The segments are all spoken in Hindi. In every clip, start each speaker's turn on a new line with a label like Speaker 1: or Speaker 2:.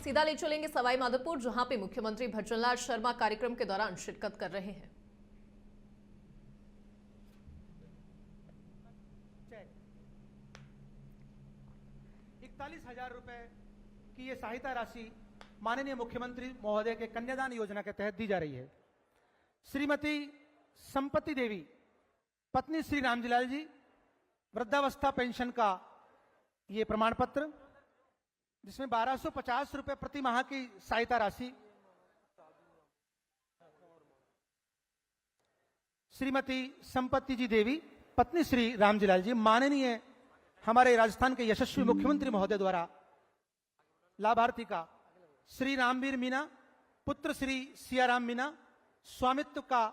Speaker 1: सीधा ले चलेंगे सवाई माधोपुर, जहां पे मुख्यमंत्री भजनलाल शर्मा कार्यक्रम के दौरान शिरकत कर रहे हैं।
Speaker 2: 41,000 रुपए की ये सहायता राशि माननीय मुख्यमंत्री महोदय के कन्यादान योजना के तहत दी जा रही है। श्रीमती संपत्ति देवी पत्नी श्री रामजीलाल जी वृद्धावस्था पेंशन का ये प्रमाण पत्र, जिसमें 1250 रुपए प्रति माह की सहायता राशि। श्रीमती संपत्ति जी देवी पत्नी श्री रामजीलाल जी माननीय हमारे राजस्थान के यशस्वी मुख्यमंत्री महोदय द्वारा लाभार्थी का श्री रामवीर मीना पुत्र श्री सियाराम मीना स्वामित्व का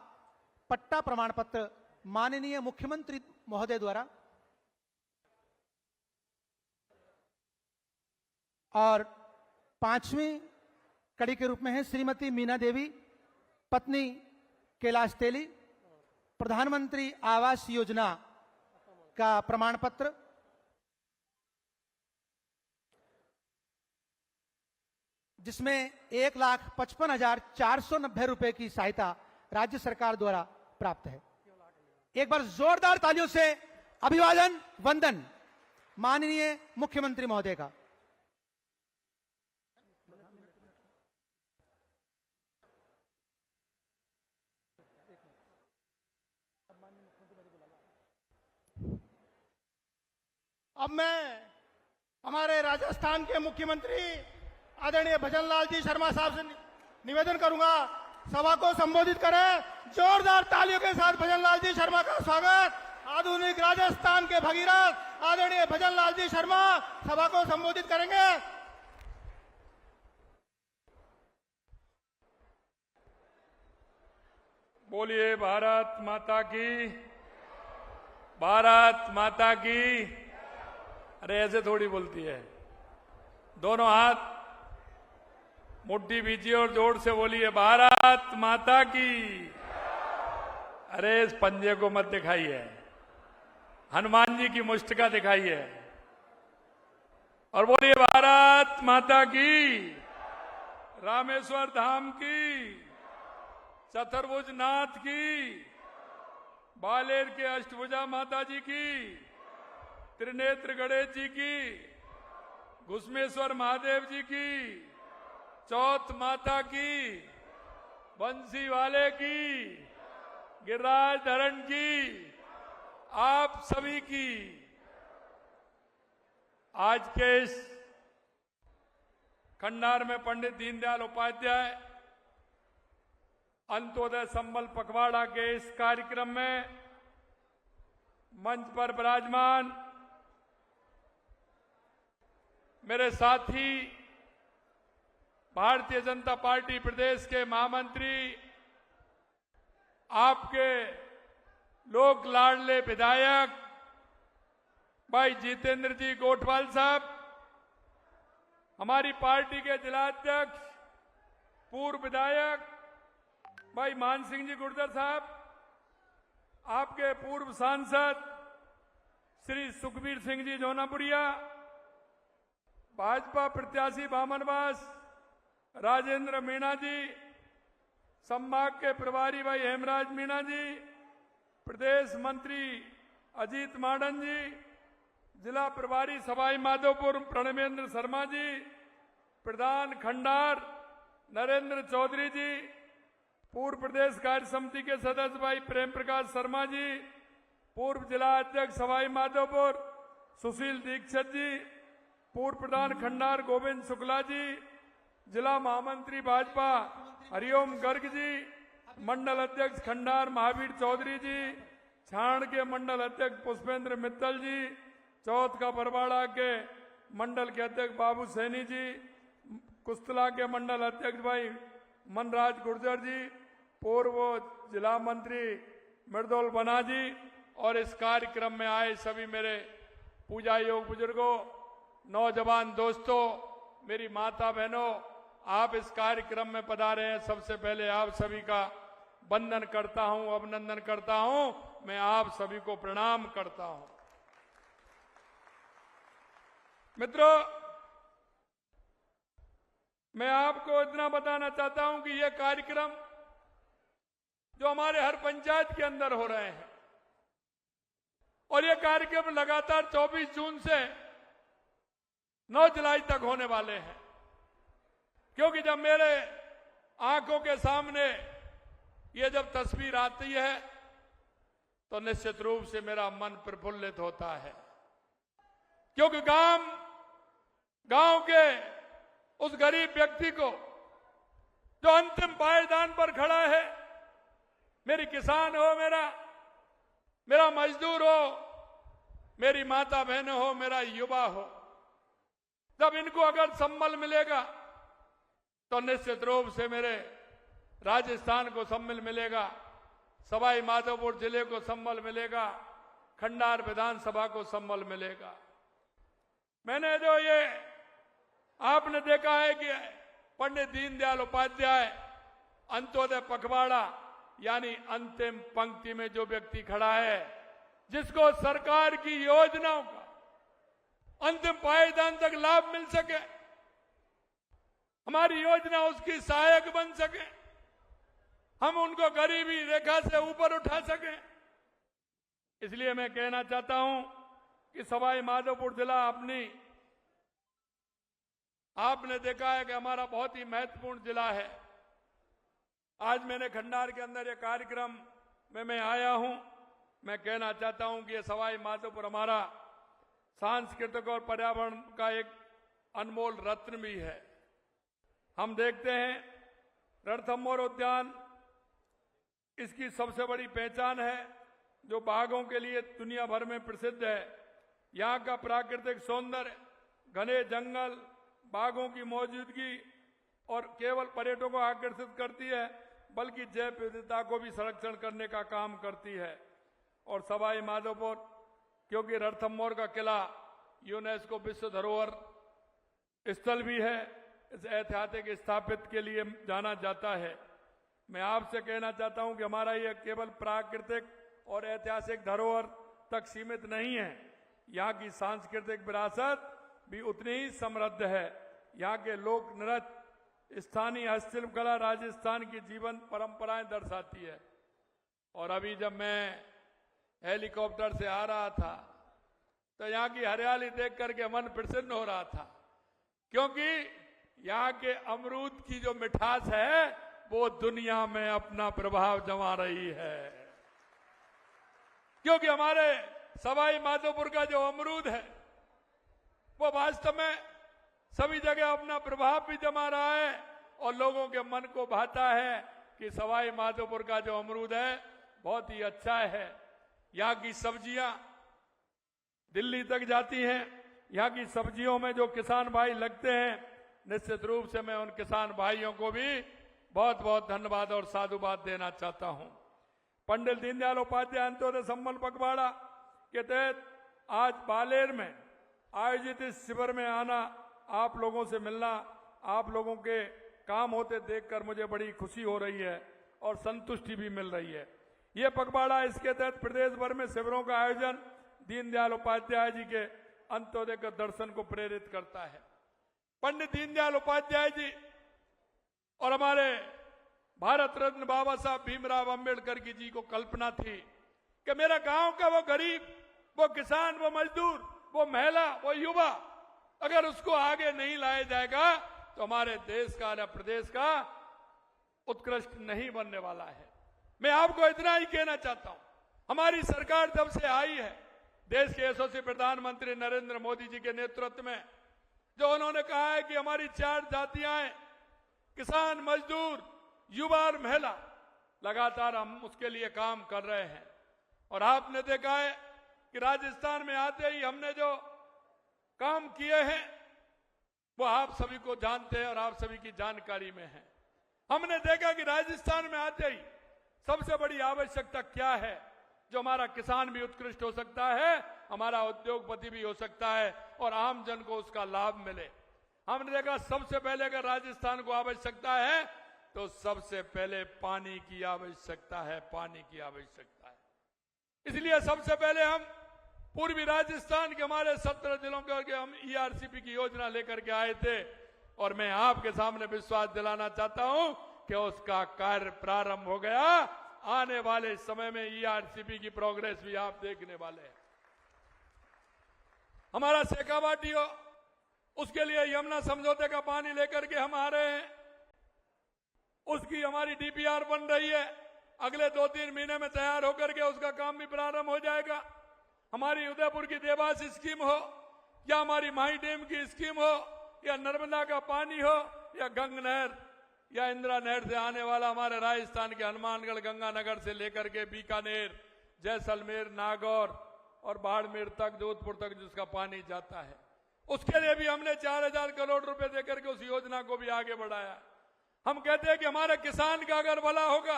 Speaker 2: पट्टा प्रमाण पत्र माननीय मुख्यमंत्री महोदय द्वारा, और 5वीं कड़ी के रूप में है श्रीमती मीना देवी पत्नी कैलाश तेली प्रधानमंत्री आवास योजना का प्रमाण पत्र, जिसमें 1,55,490 रुपए की सहायता राज्य सरकार द्वारा प्राप्त है। एक बार जोरदार तालियों से अभिवादन वंदन माननीय मुख्यमंत्री महोदय का।
Speaker 3: अब मैं हमारे राजस्थान के मुख्यमंत्री आदरणीय भजनलाल जी शर्मा साहब से निवेदन करूंगा, सभा को संबोधित करें। जोरदार तालियों के साथ भजनलाल जी शर्मा का स्वागत। आधुनिक राजस्थान के भगीरथ आदरणीय भजनलाल जी शर्मा सभा को संबोधित करेंगे।
Speaker 4: बोलिए भारत माता की, भारत माता की। अरे ऐसे थोड़ी बोलती है, दोनों हाथ मुट्ठी बीजिए और जोर से बोलिए भारत माता की। अरे इस पंजे को मत दिखाइए, हनुमान जी की मुष्ट का दिखाइए और बोलिए भारत माता की। रामेश्वर धाम की, चतुर्भुज नाथ की, बालेर के अष्टभुजा माता जी की, त्रिनेत्र गणेश जी की, घुसमेश्वर महादेव जी की, चौथ माता की, बंसी वाले की, गिरिराज धरण की, आप सभी की। आज के इस खंडार में पंडित दीनदयाल उपाध्याय अंत्योदय संबल पखवाड़ा के इस कार्यक्रम में मंच पर विराजमान मेरे साथी भारतीय जनता पार्टी प्रदेश के महामंत्री, आपके लोक लाडले विधायक भाई जितेंद्र जी गोठवाल साहब, हमारी पार्टी के जिलाध्यक्ष पूर्व विधायक भाई मान सिंह जी गुर्जर साहब, आपके पूर्व सांसद श्री सुखबीर सिंह जी जौनापुरिया, भाजपा प्रत्याशी बामनवास राजेंद्र मीणा जी, संभाग के प्रभारी भाई हेमराज मीणा जी, प्रदेश मंत्री अजीत माडन जी, जिला प्रभारी सवाई माधोपुर प्रणमेंद्र शर्मा जी, प्रधान खंडार नरेंद्र चौधरी जी, पूर्व प्रदेश कार्य समिति के सदस्य भाई प्रेम प्रकाश शर्मा जी, पूर्व जिला अध्यक्ष सवाई माधोपुर सुशील दीक्षित जी, पूर्व प्रधान खंडार गोविंद शुक्ला जी, जिला महामंत्री भाजपा हरिओम गर्ग जी, मंडल अध्यक्ष खंडार महावीर चौधरी जी, छाण के मंडल अध्यक्ष पुष्पेंद्र मित्तल जी, चौथ का बरवाड़ा के मंडल के अध्यक्ष बाबू सैनी जी, कुस्तला के मंडल अध्यक्ष भाई मनराज गुर्जर जी, पूर्व जिला मंत्री मृदुल बना जी, और इस कार्यक्रम में आए सभी मेरे पूजा योग बुजुर्गों, नौजवान दोस्तों, मेरी माता बहनों, आप इस कार्यक्रम में पधारे हैं। सबसे पहले आप सभी का वंदन करता हूं, अभिनंदन करता हूं, मैं आप सभी को प्रणाम करता हूं। मित्रों, मैं आपको इतना बताना चाहता हूं कि यह कार्यक्रम जो हमारे हर पंचायत के अंदर हो रहे हैं, और ये कार्यक्रम लगातार 24 जून से 9 जुलाई तक होने वाले हैं, क्योंकि जब मेरे आंखों के सामने ये जब तस्वीर आती है तो निश्चित रूप से मेरा मन प्रफुल्लित होता है, क्योंकि गांव के उस गरीब व्यक्ति को जो अंतिम पायदान पर खड़ा है, मेरी किसान हो, मेरा मजदूर हो, मेरी माता बहन हो, मेरा युवा हो, जब इनको अगर संबल मिलेगा तो निश्चित रूप से मेरे राजस्थान को संबल मिलेगा, सवाई माधोपुर जिले को संबल मिलेगा, खंडार विधानसभा को संबल मिलेगा। मैंने जो ये आपने देखा है कि पंडित दीनदयाल उपाध्याय अंत्योदय पखवाड़ा यानी अंतिम पंक्ति में जो व्यक्ति खड़ा है, जिसको सरकार की योजनाओं का अंतिम पायदान तक लाभ मिल सके, हमारी योजना उसकी सहायक बन सके, हम उनको गरीबी रेखा से ऊपर उठा सकें। इसलिए मैं कहना चाहता हूं कि सवाई माधोपुर जिला आपने देखा है कि हमारा बहुत ही महत्वपूर्ण जिला है। आज मैंने खंडार के अंदर ये कार्यक्रम में मैं आया हूं, मैं कहना चाहता हूं कि ये सवाई माधोपुर हमारा सांस्कृतिक और पर्यावरण का एक अनमोल रत्न भी है। हम देखते हैं रणथंभौर उद्यान इसकी सबसे बड़ी पहचान है, जो बाघों के लिए दुनिया भर में प्रसिद्ध है। यहाँ का प्राकृतिक सौंदर्य, घने जंगल, बाघों की मौजूदगी और केवल पर्यटकों को आकर्षित करती है, बल्कि जैव विविधता को भी संरक्षण करने का काम करती है। और सवाई माधोपुर क्योंकि रणथंभौर का किला यूनेस्को विश्व धरोहर स्थल भी है, इस ऐतिहासिक स्थापित के लिए जाना जाता है। मैं आपसे कहना चाहता हूं कि हमारा यह केवल प्राकृतिक और ऐतिहासिक धरोहर तक सीमित नहीं है, यहाँ की सांस्कृतिक विरासत भी उतनी ही समृद्ध है। यहाँ के लोक नृत्य, स्थानीय हस्तशिल्प कला राजस्थान की जीवन परंपराएं दर्शाती है। और अभी जब मैं हेलीकॉप्टर से आ रहा था तो यहाँ की हरियाली देख करके मन प्रसन्न हो रहा था, क्योंकि यहाँ के अमरूद की जो मिठास है वो दुनिया में अपना प्रभाव जमा रही है। क्योंकि हमारे सवाई माधोपुर का जो अमरूद है वो वास्तव में सभी जगह अपना प्रभाव भी जमा रहा है और लोगों के मन को भाता है कि सवाई माधोपुर का जो अमरूद है बहुत ही अच्छा है। यहाँ की सब्जियां दिल्ली तक जाती हैं। यहाँ की सब्जियों में जो किसान भाई लगते हैं, निश्चित रूप से मैं उन किसान भाइयों को भी बहुत बहुत धन्यवाद और साधुवाद देना चाहता हूं। पंडित दीनदयाल उपाध्याय अंत्योदय संबल पखवाड़ा के तहत आज बालेर में आयोजित इस शिविर में आना, आप लोगों से मिलना, आप लोगों के काम होते देखकर मुझे बड़ी खुशी हो रही है और संतुष्टि भी मिल रही है। ये पखवाड़ा इसके तहत प्रदेश भर में शिविरों का आयोजन दीनदयाल उपाध्याय जी के अंत्योदय के दर्शन को प्रेरित करता है। पंडित दीनदयाल उपाध्याय जी और हमारे भारत रत्न बाबा साहब भीमराव अंबेडकर जी को कल्पना थी कि मेरा गांव का वो गरीब, वो किसान, वो मजदूर, वो महिला, वो युवा, अगर उसको आगे नहीं लाया जाएगा तो हमारे देश का या प्रदेश का उत्कृष्ट नहीं बनने वाला है। मैं आपको इतना ही कहना चाहता हूं, हमारी सरकार जब से आई है, देश के यशस्वी प्रधानमंत्री नरेंद्र मोदी जी के नेतृत्व में, जो उन्होंने कहा है कि हमारी 4 जातियां हैं, किसान, मजदूर, युवा और महिला, लगातार हम उसके लिए काम कर रहे हैं। और आपने देखा है कि राजस्थान में आते ही हमने जो काम किए हैं वो आप सभी को जानते हैं और आप सभी की जानकारी में है। हमने देखा कि राजस्थान में आते ही सबसे बड़ी आवश्यकता क्या है, जो हमारा किसान भी उत्कृष्ट हो सकता है, हमारा उद्योगपति भी हो सकता है और आम जन को उसका लाभ मिले। हमने देखा सबसे पहले अगर राजस्थान को आवश्यकता है तो सबसे पहले पानी की आवश्यकता है, पानी की आवश्यकता है। इसलिए सबसे पहले हम पूर्वी राजस्थान के हमारे 17 जिलों के हम ERCP की योजना लेकर के आए थे और मैं आपके सामने विश्वास दिलाना चाहता हूं कि उसका कार्य प्रारंभ हो गया। आने वाले समय में ईआरसीपी की प्रोग्रेस भी आप देखने वाले हैं। हमारा शेखावाटी हो, उसके लिए यमुना समझौते का पानी लेकर के हम आ रहे हैं। उसकी हमारी डीपीआर बन रही है, अगले 2-3 महीने में तैयार होकर के उसका काम भी प्रारंभ हो जाएगा। हमारी उदयपुर की देवास स्कीम हो, या हमारी माही डैम की स्कीम हो, या नर्मदा का पानी हो, या गंग नहर या इंदिरा नहर से आने वाला हमारे राजस्थान के हनुमानगढ़ गंगानगर से लेकर के बीकानेर, जैसलमेर, नागौर और बाड़मेर तक, जोधपुर तक जिसका पानी जाता है, उसके लिए भी हमने 4000 करोड़ रुपए देकर के उस योजना को भी आगे बढ़ाया। हम कहते हैं कि हमारे किसान का अगर भला होगा,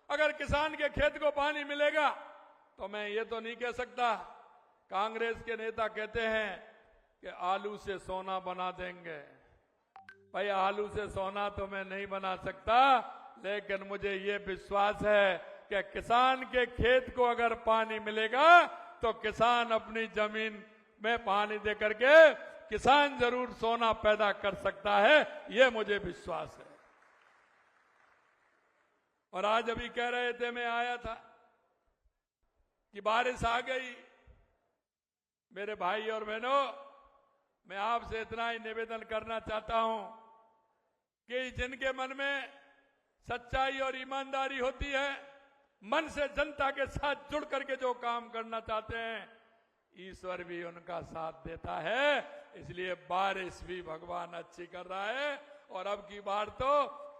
Speaker 4: अगर किसान के खेत को पानी मिलेगा, तो मैं ये तो नहीं कह सकता। कांग्रेस के नेता कहते हैं कि आलू से सोना बना देंगे। भाई आलू से सोना तो मैं नहीं बना सकता, लेकिन मुझे ये विश्वास है कि किसान के खेत को अगर पानी मिलेगा तो किसान अपनी जमीन में पानी दे करके किसान जरूर सोना पैदा कर सकता है, ये मुझे विश्वास है। और आज अभी कह रहे थे, मैं आया था कि बारिश आ गई। मेरे भाई और बहनों, मैं आपसे इतना ही निवेदन करना चाहता हूं कि जिनके मन में सच्चाई और ईमानदारी होती है, मन से जनता के साथ जुड़ करके जो काम करना चाहते हैं, ईश्वर भी उनका साथ देता है। इसलिए बारिश भी भगवान अच्छी कर रहा है। और अब की बार तो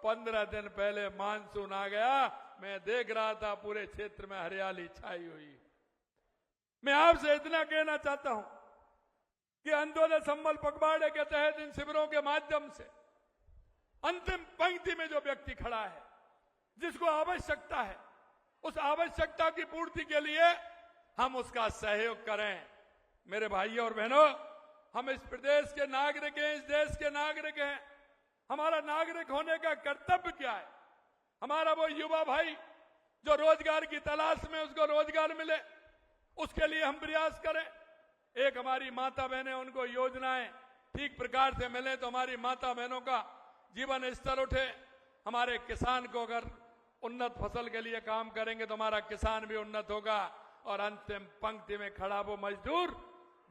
Speaker 4: 15 दिन पहले मानसून आ गया। मैं देख रहा था पूरे क्षेत्र में हरियाली छाई हुई। मैं आपसे इतना कहना चाहता हूं कि अंत्योदय संबल पखवाड़े के तहत इन शिविरों के माध्यम से अंतिम पंक्ति में जो व्यक्ति खड़ा है, जिसको आवश्यकता है, उस आवश्यकता की पूर्ति के लिए हम उसका सहयोग करें। मेरे भाइयों और बहनों, हम इस प्रदेश के नागरिक हैं, इस देश के नागरिक हैं। हमारा नागरिक होने का कर्तव्य क्या है? हमारा वो युवा भाई जो रोजगार की तलाश में, उसको रोजगार मिले, उसके लिए हम प्रयास करें। एक हमारी माता बहनें, उनको योजनाएं ठीक प्रकार से मिले तो हमारी माता बहनों का जीवन स्तर उठे। हमारे किसान को अगर उन्नत फसल के लिए काम करेंगे तो हमारा किसान भी उन्नत होगा। और अंतिम पंक्ति में खड़ा वो मजदूर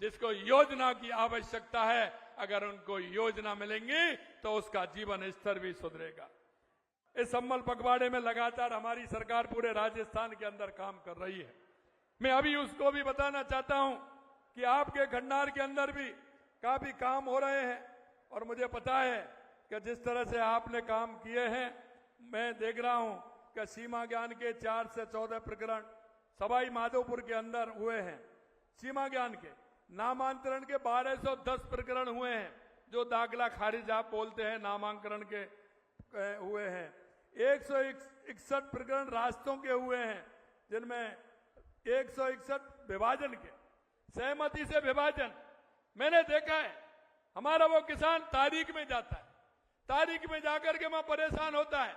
Speaker 4: जिसको योजना की आवश्यकता है, अगर उनको योजना मिलेंगी तो उसका जीवन स्तर भी सुधरेगा। इस संबल पखवाड़े में लगातार हमारी सरकार पूरे राजस्थान के अंदर काम कर रही है। मैं अभी उसको भी बताना चाहता हूं कि आपके खंडार के अंदर भी काफी काम हो रहे हैं। और मुझे पता है कि जिस तरह से आपने काम किए हैं, मैं देख रहा हूं कि सीमा ज्ञान के 4 से 14 प्रकरण सवाई माधोपुर के अंदर हुए हैं। सीमा ज्ञान के नामांतरण के 1210 प्रकरण हुए हैं, जो दाखला खारिज आप बोलते हैं, नामांकन के हुए हैं। 161 प्रकरण रास्तों के हुए हैं, जिनमें 161 विभाजन के, सहमति से विभाजन। मैंने देखा है हमारा वो किसान तारीख में जाता है, तारीख में जाकर के वहां परेशान होता है,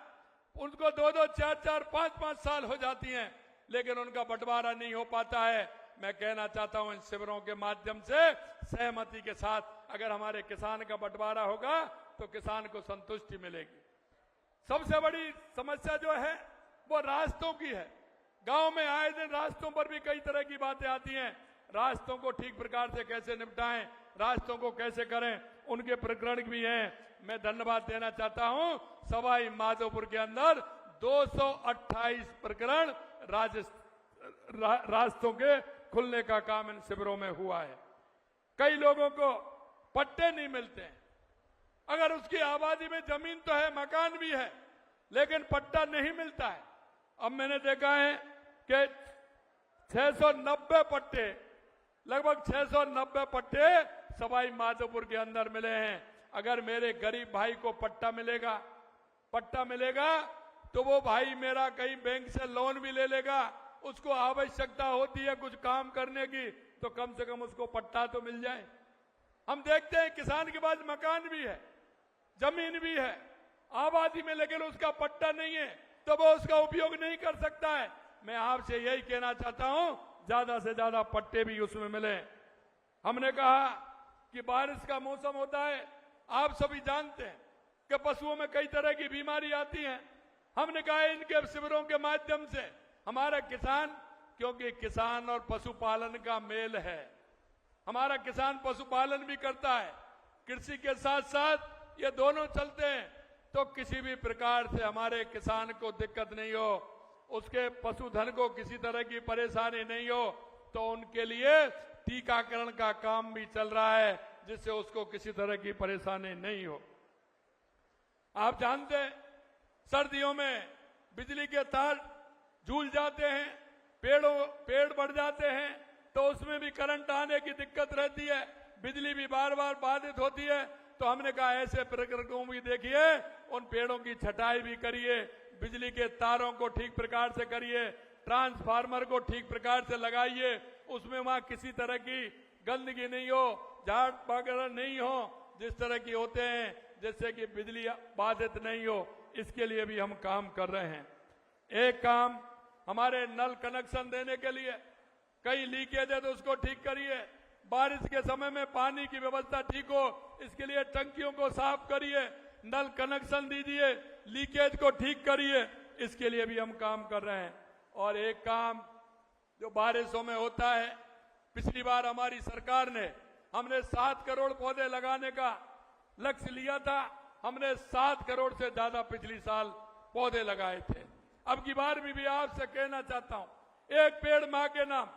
Speaker 4: उनको 2-2, 4-4, 5-5 साल हो जाती हैं, लेकिन उनका बंटवारा नहीं हो पाता है। मैं कहना चाहता हूं इन शिविरों के माध्यम से सहमति के साथ अगर हमारे किसान का बंटवारा होगा तो किसान को संतुष्टि मिलेगी। सबसे बड़ी समस्या जो है वो रास्तों की है। गांव में आए दिन रास्तों पर भी कई तरह की बातें आती हैं। रास्तों को ठीक प्रकार से कैसे निपटाएं, रास्तों को कैसे करें, उनके प्रकरण भी हैं। मैं धन्यवाद देना चाहता हूं, सवाई माधोपुर के अंदर 228 प्रकरण रास्तों के खुलने का काम इन शिविरों में हुआ है। कई लोगों को पट्टे नहीं मिलते हैं। अगर उसकी आबादी में जमीन तो है, मकान भी है, लेकिन पट्टा नहीं मिलता है। अब मैंने देखा है कि 690 पट्टे, लगभग 690 पट्टे सवाई माधोपुर के अंदर मिले हैं। अगर मेरे गरीब भाई को पट्टा मिलेगा तो वो भाई मेरा कहीं बैंक से लोन भी ले लेगा। उसको आवश्यकता होती है कुछ काम करने की, तो कम से कम उसको पट्टा तो मिल जाए। हम देखते हैं किसान के पास मकान भी है, जमीन भी है, आबादी में, लेकिन उसका पट्टा नहीं है, तो वो उसका उपयोग नहीं कर सकता है। मैं आपसे यही कहना चाहता हूं, ज्यादा से ज्यादा पट्टे भी उसमें मिले। हमने कहा कि बारिश का मौसम होता है, आप सभी जानते हैं कि पशुओं में कई तरह की बीमारी आती है। हमने कहा इनके शिविरों के माध्यम से हमारा किसान, क्योंकि किसान और पशुपालन का मेल है, हमारा किसान पशुपालन भी करता है, कृषि के साथ साथ ये दोनों चलते हैं, तो किसी भी प्रकार से हमारे किसान को दिक्कत नहीं हो, उसके पशुधन को किसी तरह की परेशानी नहीं हो, तो उनके लिए टीकाकरण का काम भी चल रहा है जिससे उसको किसी तरह की परेशानी नहीं हो। आप जानते हैं सर्दियों में बिजली के तार झूल जाते हैं, पेड़ बढ़ जाते हैं, तो उसमें भी करंट आने की दिक्कत रहती है, बिजली भी बार बार बाधित होती है। तो हमने कहा ऐसे प्रकरणों भी देखिए, उन पेड़ों की छटाई भी करिए, बिजली के तारों को ठीक प्रकार से करिए, ट्रांसफार्मर को ठीक प्रकार से लगाइए, उसमें वहां किसी तरह की गंदगी नहीं हो, झाड़ वगैरह नहीं हो, जिस तरह की होते हैं, जिससे कि बिजली बाधित नहीं हो। इसके लिए भी हम काम कर रहे हैं। एक काम हमारे नल कनेक्शन देने के लिए कई लीकेज है तो उसको ठीक करिए, बारिश के समय में पानी की व्यवस्था ठीक हो, इसके लिए टंकियों को साफ करिए, नल कनेक्शन दीजिए, लीकेज को ठीक करिए, इसके लिए भी हम काम कर रहे हैं। और एक काम जो बारिशों में होता है, पिछली बार हमारी सरकार ने हमने 7 करोड़ पौधे लगाने का लक्ष्य लिया था, हमने 7 करोड़ से ज्यादा पिछली साल पौधे लगाए थे। अब की बार भी आपसे कहना चाहता हूं, एक पेड़ मां के नाम,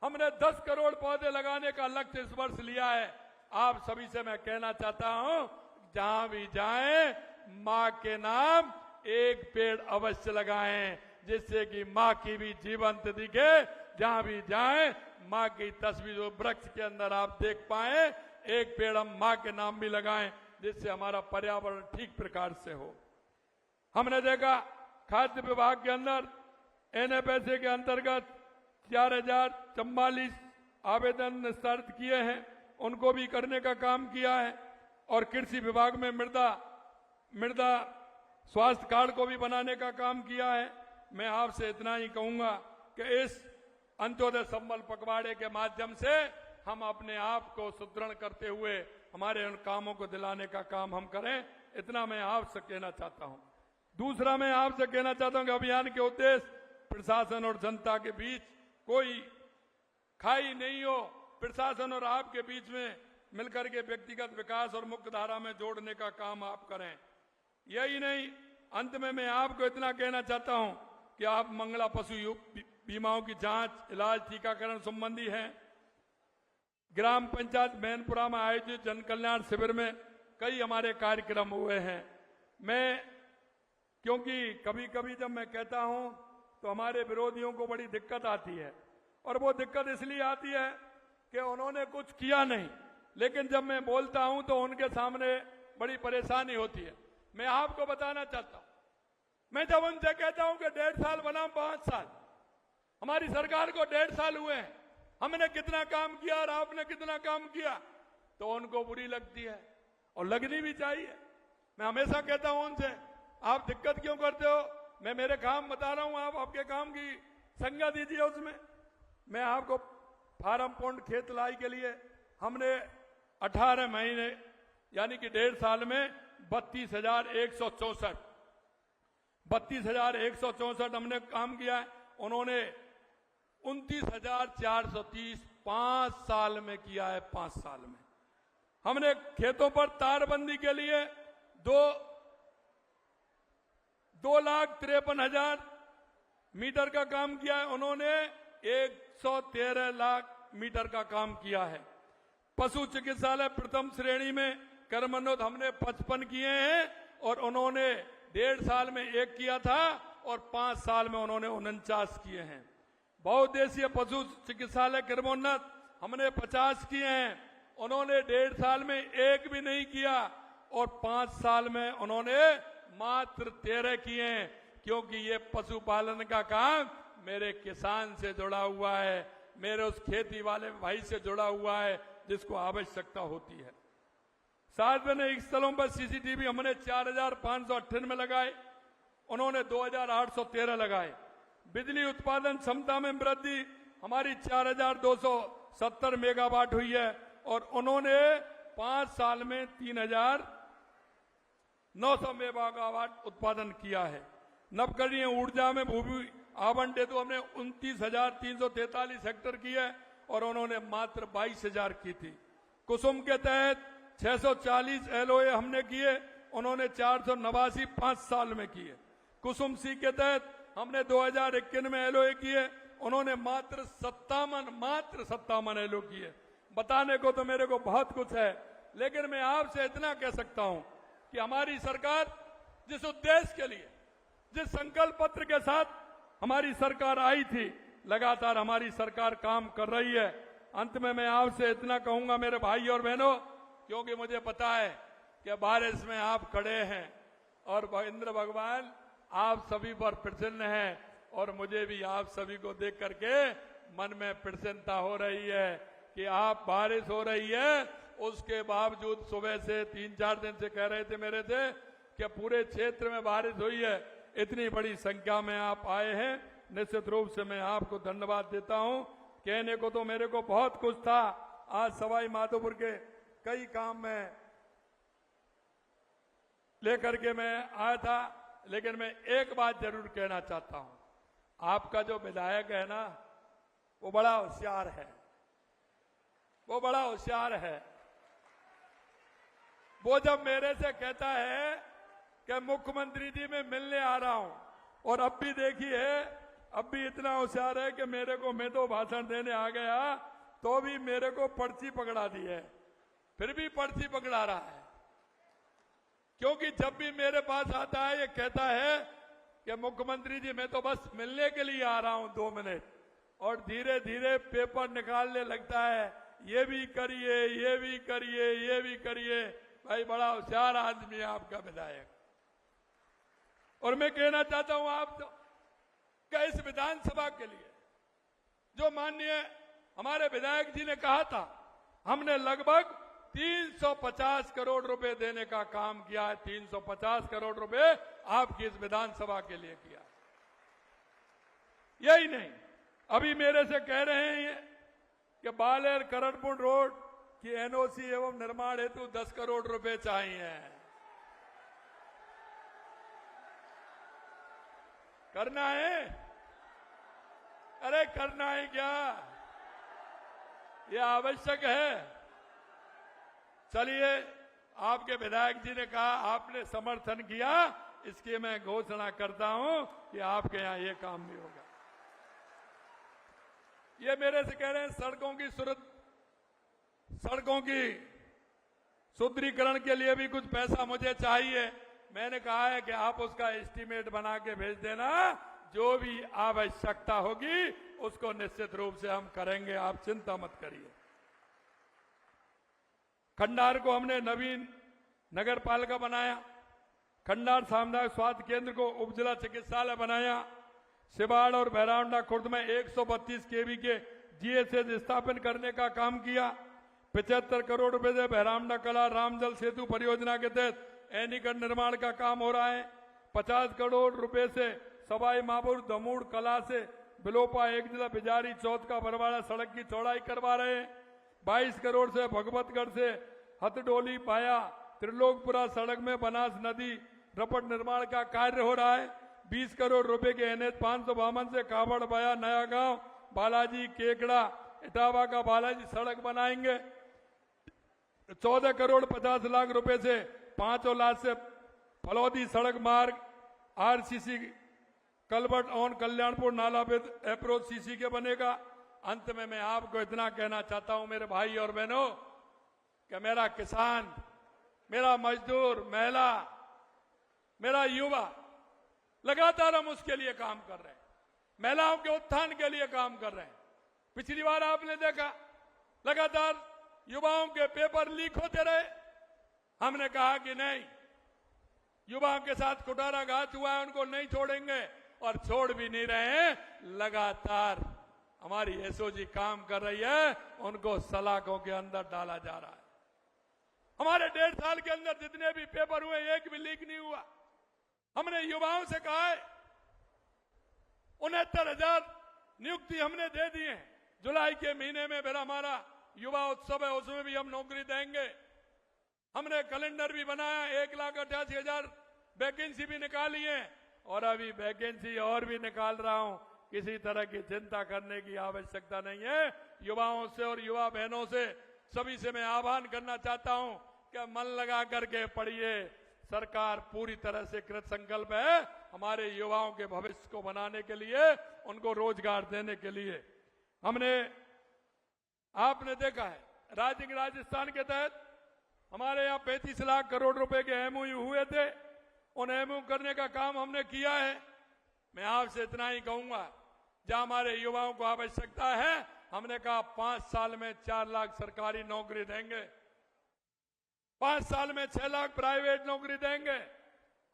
Speaker 4: हमने 10 करोड़ पौधे लगाने का लक्ष्य इस वर्ष लिया है। आप सभी से मैं कहना चाहता हूं, जहां भी जाएं मां के नाम एक पेड़ अवश्य लगाएं, जिससे कि मां की भी जीवंत दिखे। जहां भी जाएं मां की तस्वीर वृक्ष के अंदर आप देख पाए, एक पेड़ हम मां के नाम भी लगाएं, जिससे हमारा पर्यावरण ठीक प्रकार से हो। हमने देखा खाद्य विभाग के अंदर NFSA के अंतर्गत 4044 आवेदन निस्तारित किए हैं, उनको भी करने का काम किया है। और कृषि विभाग में मृदा स्वास्थ्य कार्ड को भी बनाने का काम किया है। मैं आपसे इतना ही कहूंगा कि इस अंत्योदय संबल पखवाड़े के माध्यम से हम अपने आप को सुदृढ़ करते हुए हमारे उन कामों को दिलाने का काम हम करें, इतना मैं आपसे कहना चाहता हूं। दूसरा मैं आपसे कहना चाहता हूं कि अभियान के उद्देश्य प्रशासन और जनता के बीच कोई खाई नहीं हो, प्रशासन और आपके बीच में मिलकर के व्यक्तिगत विकास और मुख्य धारा में जोड़ने का काम आप करें। यही नहीं, अंत में मैं आपको इतना कहना चाहता हूं कि आप मंगला पशु बीमाओं की जांच, इलाज, टीकाकरण संबंधी हैं। ग्राम पंचायत मैनपुरा में आयोजित जन कल्याण शिविर में कई हमारे कार्यक्रम हुए हैं। क्योंकि कभी कभी जब मैं कहता हूं तो हमारे विरोधियों को बड़ी दिक्कत आती है, और वो दिक्कत इसलिए आती है कि उन्होंने कुछ किया नहीं, लेकिन जब मैं बोलता हूं तो उनके सामने बड़ी परेशानी होती है। मैं आपको बताना चाहता हूं, मैं जब उनसे कहता हूं कि 1.5 साल बनाम 5 साल, हमारी सरकार को 1.5 साल हुए हैं, हमने कितना काम किया और आपने कितना काम किया, तो उनको बुरी लगती है और लगनी भी चाहिए। मैं हमेशा कहता हूं उनसे, आप दिक्कत क्यों करते हो? मैं मेरे काम बता रहा हूं, आप आपके काम की संज्ञा दीजिए उसमें। मैं आपको फार्म पॉन्ड खेत लाई के लिए हमने 18 महीने यानी कि 1.5 साल में 32,164 हमने काम किया है। उन्होंने 29,430 5 साल में किया है। 5 साल में हमने खेतों पर तारबंदी के लिए 2,53,000 मीटर का काम किया है। उन्होंने 113 लाख मीटर का काम किया है। पशु चिकित्सालय प्रथम श्रेणी में कर्मोन्नत हमने 55 किए हैं, और उन्होंने 1.5 साल में 1 किया था और 5 साल में उन्होंने 49 किए हैं। बहुउद्देशीय पशु चिकित्सालय कर्मोन्नत हमने 50 किए हैं, उन्होंने 1.5 साल में 1 भी नहीं किया, और 5 साल में उन्होंने मात्र 13 किए हैं। क्योंकि ये पशुपालन का काम मेरे किसान से जुड़ा हुआ है, मेरे उस खेती वाले भाई से जुड़ा हुआ है जिसको आवश्यकता होती है। सार्वजनिक स्थलों पर CCTV हमने 4,598 लगाए, उन्होंने 2,813 लगाए। बिजली उत्पादन क्षमता में वृद्धि हमारी 4,270 मेगावाट हुई है, और उन्होंने 5 साल में 3,900 मेगावाट उत्पादन किया है। नवकरणीय ऊर्जा में भूमि आवंटित तो हमने 29,343 हेक्टेयर की है और उन्होंने मात्र 22,000 की थी। कुसुम के तहत 640 LOA हमने किए, उन्होंने 489 5 साल में किए। कुसुम सी के तहत हमने 2051 में LOA किए, उन्होंने मात्र 57 LOA किए। बताने को तो मेरे को बहुत कुछ है, लेकिन मैं आपसे इतना कह सकता हूं कि हमारी सरकार जिस उद्देश्य के लिए, जिस संकल्प पत्र के साथ हमारी सरकार आई थी, लगातार हमारी सरकार काम कर रही है। अंत में मैं आपसे इतना कहूंगा मेरे भाई और बहनों, क्योंकि मुझे पता है कि बारिश में आप खड़े हैं और इंद्र भगवान आप सभी पर प्रसन्न हैं और मुझे भी आप सभी को देख करके मन में प्रसन्नता हो रही है कि आप बारिश हो रही है, उसके बावजूद सुबह से 3-4 दिन से कह रहे थे मेरे से कि पूरे क्षेत्र में बारिश हुई है। इतनी बड़ी संख्या में आप आए हैं, निश्चित रूप से मैं आपको धन्यवाद देता हूं। कहने को तो मेरे को बहुत कुछ था, आज सवाई माधोपुर के कई काम में लेकर के मैं आया था, लेकिन मैं एक बात जरूर कहना चाहता हूं। आपका जो विधायक है ना, वो बड़ा होशियार है, वो बड़ा होशियार है। वो जब मेरे से कहता है कि मुख्यमंत्री जी मैं मिलने आ रहा हूं, और अब भी देखिए, अब भी इतना होशियार है कि मेरे को, मैं तो भाषण देने आ गया तो भी मेरे को पर्ची पकड़ा दी है, फिर भी पर्ची पकड़ा रहा है। क्योंकि जब भी मेरे पास आता है ये कहता है कि मुख्यमंत्री जी मैं तो बस मिलने के लिए आ रहा हूं 2 मिनट, और धीरे धीरे पेपर निकालने लगता है, ये भी करिए, ये भी करिए, ये भी करिए। भाई बड़ा होशियार आदमी है आपका विधायक। और मैं कहना चाहता हूं आप तो कि इस विधानसभा के लिए जो माननीय हमारे विधायक जी ने कहा था, हमने लगभग 350 करोड़ रुपए देने का काम किया है। 350 करोड़ रुपए आपकी इस विधानसभा के लिए किया। यही नहीं, अभी मेरे से कह रहे हैं कि बालेर करणपुर रोड की NOC एवं निर्माण हेतु 10 करोड़ रुपए चाहिए। करना है? अरे करना है क्या? यह आवश्यक है। चलिए, आपके विधायक जी ने कहा, आपने समर्थन किया, इसकी मैं घोषणा करता हूं कि आपके यहां ये काम भी होगा। ये मेरे से कह रहे हैं सड़कों की सुदृढ़ीकरण के लिए भी कुछ पैसा मुझे चाहिए। मैंने कहा है कि आप उसका एस्टीमेट बना के भेज देना, जो भी आवश्यकता होगी उसको निश्चित रूप से हम करेंगे, आप चिंता मत करिए। खंडार को हमने नवीन नगर पालिका बनाया, खंडार सामुदायिक स्वास्थ्य केंद्र को उपजिला चिकित्सालय बनाया, सिवाड़ और भैरावंडा खुर्द में 132 kV के GSH स्थापित करने का काम किया। 75 करोड़ रुपए से भैरावंडा कला रामजल सेतु परियोजना के तहत एनीकट निर्माण का काम हो रहा है। 50 करोड़ रुपए से सवाई माधोपुर दमूड़ कला से बिलोपा एक जिला बिजारी चौथ का बरवाड़ा सड़क की चौड़ाई करवा रहे हैं। 22 करोड़ से भगवतगढ़ से हथडोली पाया त्रिलोकपुरा सड़क में बनास नदी रपट निर्माण का कार्य हो रहा है। 20 करोड़ रुपए के NH 552 से कावड़ बाया नया गांव बालाजी केकड़ा इटावा का बालाजी सड़क बनाएंगे। 14 करोड़ 50 लाख रुपए से 5 लाख से फलौदी सड़क मार्ग RCC कलबट ऑन कल्याणपुर नाला अप्रोच CC के बनेगा। अंत में मैं आपको इतना कहना चाहता हूं मेरे भाई और बहनों कि मेरा किसान, मेरा मजदूर, महिला, मेरा युवा, लगातार हम उसके लिए काम कर रहे हैं, महिलाओं के उत्थान के लिए काम कर रहे हैं। पिछली बार आपने देखा लगातार युवाओं के पेपर लीक होते रहे, हमने कहा कि नहीं, युवाओं के साथ कुठाराघात हुआ है, उनको नहीं छोड़ेंगे, और छोड़ भी नहीं रहे हैं। लगातार हमारी SOG काम कर रही है, उनको सलाखों के अंदर डाला जा रहा है। हमारे 1.5 साल के अंदर जितने भी पेपर हुए, एक भी लीक नहीं हुआ। हमने युवाओं से कहा है 69,000 नियुक्ति हमने दे दी है। जुलाई के महीने में फिर हमारा युवा उत्सव है, उसमें भी हम नौकरी देंगे। हमने कैलेंडर भी बनाया, 1,88,000 वैकेंसी भी निकाली है और अभी वैकेंसी और भी निकाल रहा हूं। किसी तरह की चिंता करने की आवश्यकता नहीं है। युवाओं से और युवा बहनों से सभी से मैं आह्वान करना चाहता हूं कि मन लगा करके पढ़िए। सरकार पूरी तरह से कृत संकल्प है हमारे युवाओं के भविष्य को बनाने के लिए, उनको रोजगार देने के लिए। आपने देखा है राजस्थान के तहत हमारे यहाँ 35 लाख करोड़ रुपए के एमओयू हुए थे। उन एमओयू करने का काम हमने किया है। मैं आपसे इतना ही कहूंगा, जहां हमारे युवाओं को आवश्यकता है, हमने कहा 5 साल में 4 लाख सरकारी नौकरी देंगे, 5 साल में 6 लाख प्राइवेट नौकरी देंगे।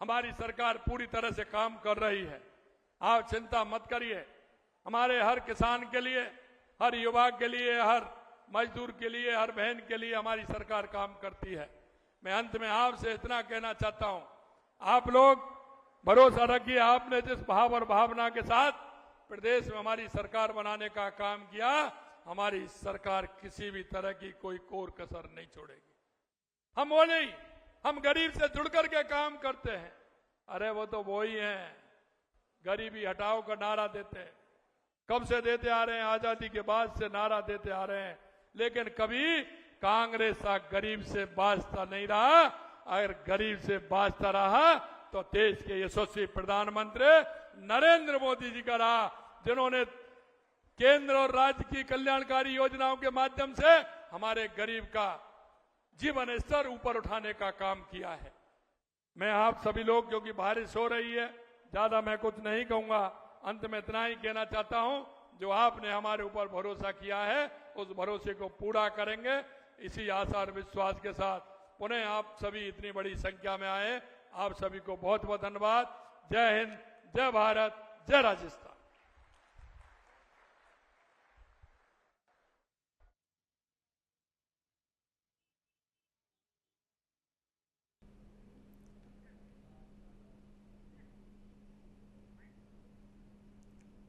Speaker 4: हमारी सरकार पूरी तरह से काम कर रही है। आप चिंता मत करिए। हमारे हर किसान के लिए, हर युवा के लिए, हर मजदूर के लिए, हर बहन के लिए हमारी सरकार काम करती है। मैं अंत में आपसे इतना कहना चाहता हूं, आप लोग भरोसा रखिए। आपने जिस भाव और भावना के साथ प्रदेश में हमारी सरकार बनाने का काम किया, हमारी सरकार किसी भी तरह की कोई कोर कसर नहीं छोड़ेगी। हम वो नहीं, हम गरीब से जुड़ करके काम करते हैं। अरे वो तो वो ही हैं, गरीबी हटाओ का नारा देते हैं, कब से देते आ रहे हैं, आजादी के बाद से नारा देते आ रहे हैं, लेकिन कभी कांग्रेस गरीब से बाजता नहीं रहा। अगर गरीब से बाजता रहा तो देश के यशस्वी प्रधानमंत्री नरेंद्र मोदी जी का रहा, जिन्होंने केंद्र और राज्य की कल्याणकारी योजनाओं के माध्यम से हमारे गरीब का जीवन स्तर ऊपर उठाने का काम किया है। मैं आप सभी लोग, क्योंकि बारिश हो रही है, ज्यादा मैं कुछ नहीं कहूंगा, अंत में इतना ही कहना चाहता हूं, जो आपने हमारे ऊपर भरोसा किया है उस भरोसे को पूरा करेंगे। इसी आशा और विश्वास के साथ पुनः आप सभी इतनी बड़ी संख्या में आए, आप सभी को बहुत बहुत धन्यवाद। जय हिंद, जय भारत, जय राजस्थान।